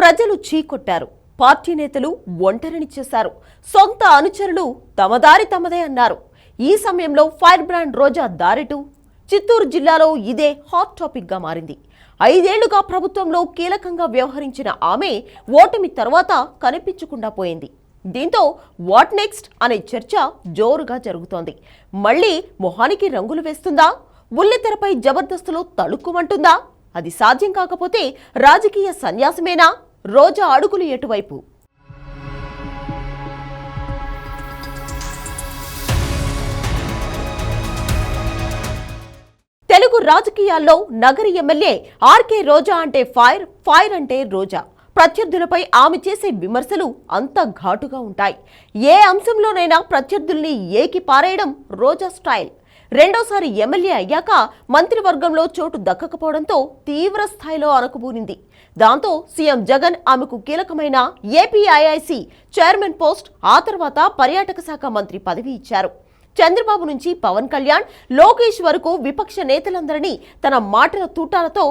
ప్రజలు చీకొట్టారు. పార్టీ నేతలు ఒంటరిని చేశారు. సొంత అనుచరులు తమదారి తమదే అన్నారు. ఈ సమయంలో ఫైర్ బ్రాండ్ రోజా దారిటు చిత్తూరు జిల్లాలో ఇదే హాట్ టాపిక్ గా మారింది. 5 ఏళ్లుగా ప్రభుత్వంలో కీలకంగా వ్యవహరించిన ఆమె ఓటమి తర్వాత కనిపించకుండా పోయింది. దీంతో వాట్ నెక్స్ట్ అనే చర్చ జోరుగా జరుగుతోంది. మళ్లీ మొహానికి రంగులు వేస్తుందా? బుల్లితెరపై జబర్దస్తులో తళుక్కుమంటుందా? అది సాధ్యం కాకపోతే రాజకీయ సన్యాసమేనా? రోజా అడుగులు ఎటువైపు? తెలుగు రాజకీయాల్లో నగరి ఎమ్మెల్యే ఆర్కే రోజా అంటే ఫైర్, ఫైర్ అంటే రోజా. ప్రత్యర్థులపై ఆమె చేసే విమర్శలు అంత ఘాటుగా ఉంటాయి. ఏ అంశంలోనైనా ప్రత్యర్థుల్ని ఏకి పారేయడం రోజా స్టైల్. రెండోసారి ఎమ్మెల్యే అయ్యాక మంత్రివర్గంలో చోటు దక్కకపోవడంతో తీవ్ర స్థాయిలో అణకుబూనింది. దాంతో సీఎం జగన్ ఆమెకు కీలకమైన ఏపీఐఐసి చైర్మన్ పోస్ట్, ఆ తర్వాత పర్యాటక శాఖ మంత్రి పదవి ఇచ్చారు. చంద్రబాబు నుంచి పవన్ కళ్యాణ్, లోకేష్ వరకు విపక్ష నేతలందరినీ తన మాటల తూటాలతో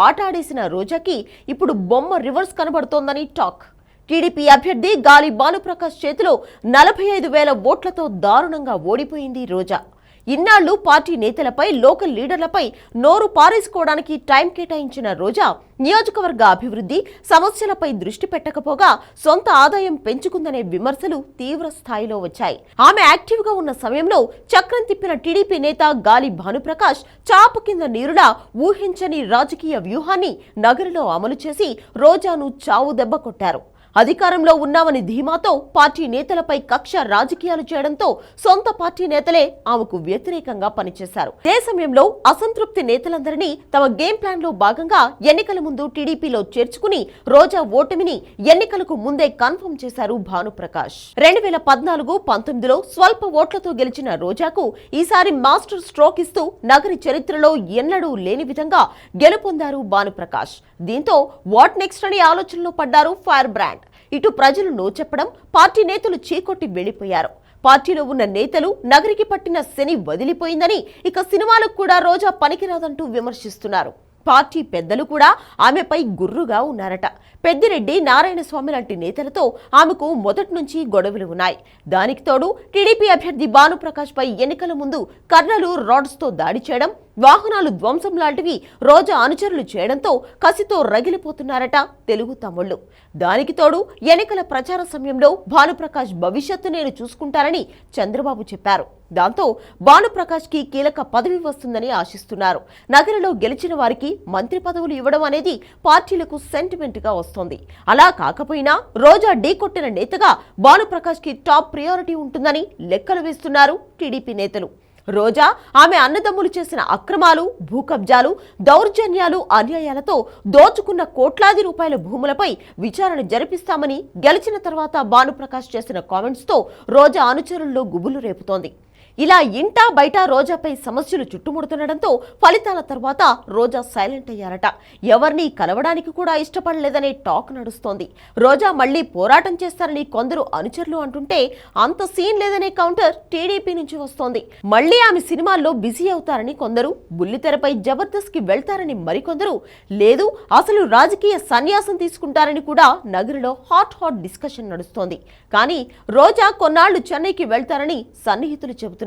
ఆటాడేసిన రోజాకి ఇప్పుడు బొమ్మ రివర్స్ కనబడుతోందని టాక్. టీడీపీ అభ్యర్థి గాలి భానుప్రకాష్ చేతిలో 45,000 ఓట్లతో దారుణంగా ఓడిపోయింది రోజా. ఇన్నాళ్లు పార్టీ నేతలపై, లోకల్ లీడర్లపై నోరు పారేసుకోవడానికి టైం కేటాయించిన రోజా నియోజకవర్గ అభివృద్ధి సమస్యలపై దృష్టి పెట్టకపోగా సొంత ఆదాయం పెంచుకుందనే విమర్శలు తీవ్ర స్థాయిలో వచ్చాయి. ఆమె యాక్టివ్ గా ఉన్న సమయంలో చక్రం తిప్పిన టీడీపీ నేత గాలి భానుప్రకాష్ చాప కింద నీరులా ఊహించని రాజకీయ వ్యూహాన్ని నగరంలో అమలు చేసి రోజాను చావు దెబ్బ కొట్టారు. అధికారంలో ఉన్నామని ధీమాతో పార్టీ నేతలపై కక్ష రాజకీయాలు చేయడంతో సొంత పార్టీ నేతలే ఆమెకు వ్యతిరేకంగా పనిచేశారు. అదే సమయంలో అసంతృప్తి నేతలందరినీ తమ గేమ్ ప్లాన్ లో భాగంగా ఎన్నికల ముందు టీడీపీలో చేర్చుకుని రోజా ఓటమిని ఎన్నికలకు ముందే కన్ఫర్మ్ చేశారు భానుప్రకాష్. 2014-19లో స్వల్ప ఓట్లతో గెలిచిన రోజాకు ఈసారి మాస్టర్ స్ట్రోక్ ఇస్తూ నగరి చరిత్రలో ఎన్నడూ లేని విధంగా గెలుపొందారు భానుప్రకాష్. దీంతో వాట్ నెక్స్ట్ అని ఆలోచనలో పడ్డారు ఫైర్ బ్రాండ్. ఇటు ప్రజలు నో చెప్పడం, పార్టీ నేతలు చీకొట్టి వెళ్లిపోయారు. పార్టీలో ఉన్న నేతలు నగరికి పట్టిన శని వదిలిపోయిందని, ఇక సినిమాలకు కూడా రోజా పనికిరాదంటూ విమర్శిస్తున్నారు. పార్టీ పెద్దలు కూడా ఆమెపై గుర్రుగా ఉన్నారట. పెద్దిరెడ్డి, నారాయణస్వామి లాంటి నేతలతో ఆమెకు మొదటి నుంచి గొడవలు ఉన్నాయి. దానికి తోడు టీడీపీ అభ్యర్థి భానుప్రకాష్ పై ఎన్నికల ముందు కర్నలు రాడ్స్ తో దాడి చేయడం, వాహనాలు ధ్వంసం లాంటివి రోజా అనుచరులు చేయడంతో కసితో రగిలిపోతున్నారట తెలుగు తమ్ముళ్లు. దానికి తోడు ఎన్నికల ప్రచార సమయంలో భానుప్రకాష్ భవిష్యత్తు నేను చూసుకుంటానని చంద్రబాబు చెప్పారు. దాంతో భానుప్రకాష్ కి కీలక పదవి వస్తుందని ఆశిస్తున్నారు. నగరంలో గెలిచిన వారికి మంత్రి పదవులు ఇవ్వడం అనేది పార్టీలకు సెంటిమెంట్ గా వస్తోంది. అలా కాకపోయినా రోజా ఢీకొట్టిన నేతగా భానుప్రకాష్ కి టాప్ ప్రయారిటీ ఉంటుందని లెక్కలు వేస్తున్నారు టీడీపీ నేతలు. రోజా, ఆమె అన్నదమ్ములు చేసిన అక్రమాలు, భూకబ్జాలు, దౌర్జన్యాలు, అన్యాయాలతో దోచుకున్న కోట్లాది రూపాయల భూములపై విచారణ జరిపిస్తామని గెలిచిన తర్వాత భానుప్రకాష్ చేసిన కామెంట్స్ తో రోజా అనుచరుల్లో గుబులు రేపుతోంది. ఇలా ఇంటా బయట రోజాపై సమస్యలు చుట్టుముడుతుండటంతో ఫలితాల తర్వాత రోజా సైలెంట్ అయ్యారట. ఎవరిని కలవడానికి కూడా ఇష్టపడలేదనే టాక్ నడుస్తోంది. రోజా మళ్లీ పోరాటం చేస్తారని కొందరు అనుచరులు అంటుంటే అంత సీన్ లేదనే కౌంటర్ టీడీపీ నుంచి వస్తోంది. మళ్లీ ఆమె సినిమాల్లో బిజీ అవుతారని కొందరు, బుల్లితెరపై జబర్దస్త్ కి వెళ్తారని మరికొందరు, లేదు అసలు రాజకీయ సన్యాసం తీసుకుంటారని కూడా నగరిలో హాట్ డిస్కషన్ నడుస్తోంది. కానీ రోజా కొన్నాళ్లు చెన్నైకి వెళ్తారని సన్నిహితులు చెబుతున్నారు.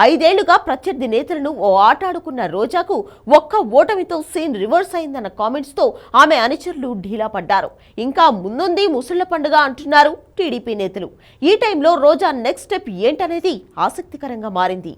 5 ఏళ్లుగా ప్రత్యర్థి నేతలను ఓ ఆటాడుకున్న రోజాకు ఒక్క ఓటమితో సీన్ రివర్స్ అయిందన్న కామెంట్స్ తో ఆమె అనుచరులు ఢీలా పడ్డారు. ఇంకా ముందుంది ముసుళ్ల పండుగ అంటున్నారు టీడీపీ నేతలు. ఈ టైంలో రోజా నెక్స్ట్ స్టెప్ ఏంటనేది ఆసక్తికరంగా మారింది.